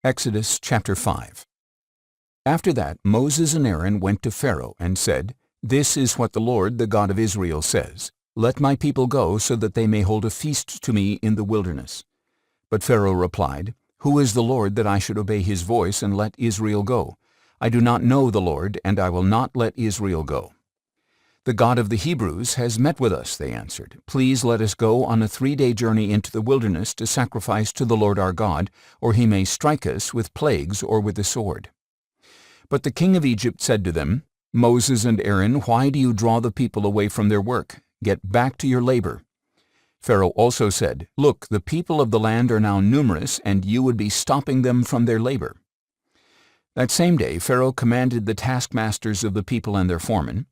Exodus chapter 5. After that Moses and Aaron went to Pharaoh and said, "This is what the Lord, the God of Israel, says. Let my people go so that they may hold a feast to me in the wilderness." But Pharaoh replied, "Who is the Lord that I should obey his voice and let Israel go? I do not know the Lord, and I will not let Israel go." "The God of the Hebrews has met with us," they answered. "Please let us go on a 3-day journey into the wilderness to sacrifice to the Lord our God, or he may strike us with plagues or with the sword." But the king of Egypt said to them, "Moses and Aaron, why do you draw the people away from their work? Get back to your labor." Pharaoh also said, "Look, the people of the land are now numerous, and you would be stopping them from their labor." That same day Pharaoh commanded the taskmasters of the people and their foremen,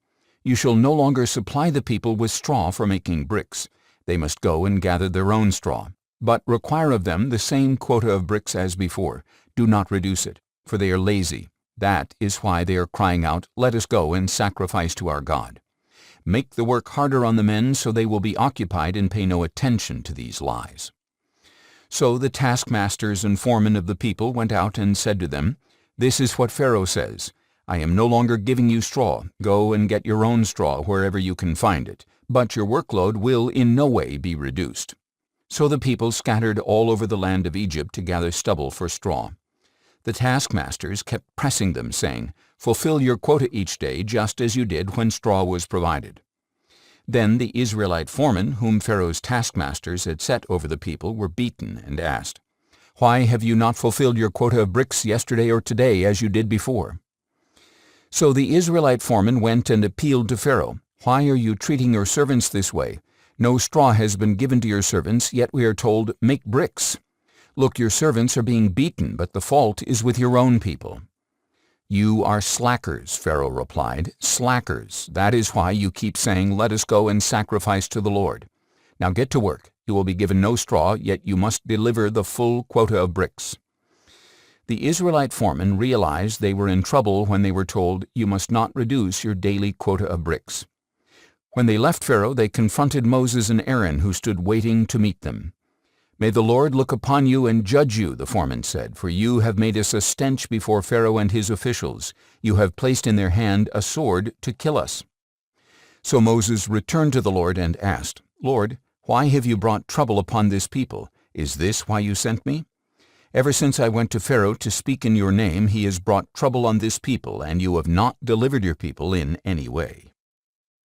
"You shall no longer supply the people with straw for making bricks. They must go and gather their own straw. But require of them the same quota of bricks as before. Do not reduce it, for they are lazy. That is why they are crying out, 'Let us go and sacrifice to our God.' Make the work harder on the men so they will be occupied and pay no attention to these lies." So the taskmasters and foremen of the people went out and said to them, "This is what Pharaoh says. I am no longer giving you straw. Go and get your own straw wherever you can find it, but your workload will in no way be reduced." So the people scattered all over the land of Egypt to gather stubble for straw. The taskmasters kept pressing them, saying, "Fulfill your quota each day, just as you did when straw was provided." Then the Israelite foremen, whom Pharaoh's taskmasters had set over the people, were beaten and asked, "Why have you not fulfilled your quota of bricks yesterday or today as you did before?" So the Israelite foreman went and appealed to Pharaoh, "Why are you treating your servants this way? No straw has been given to your servants, yet we are told, 'Make bricks.' Look, your servants are being beaten, but the fault is with your own people." "You are slackers," Pharaoh replied, "slackers. That is why you keep saying, 'Let us go and sacrifice to the Lord.' Now get to work. You will be given no straw, yet you must deliver the full quota of bricks." The Israelite foremen realized they were in trouble when they were told, "You must not reduce your daily quota of bricks." When they left Pharaoh, they confronted Moses and Aaron, who stood waiting to meet them. "May the Lord look upon you and judge you," the foreman said, "for you have made us a stench before Pharaoh and his officials. You have placed in their hand a sword to kill us." So Moses returned to the Lord and asked, "Lord, why have you brought trouble upon this people? Is this why you sent me? Ever since I went to Pharaoh to speak in your name, he has brought trouble on this people, and you have not delivered your people in any way."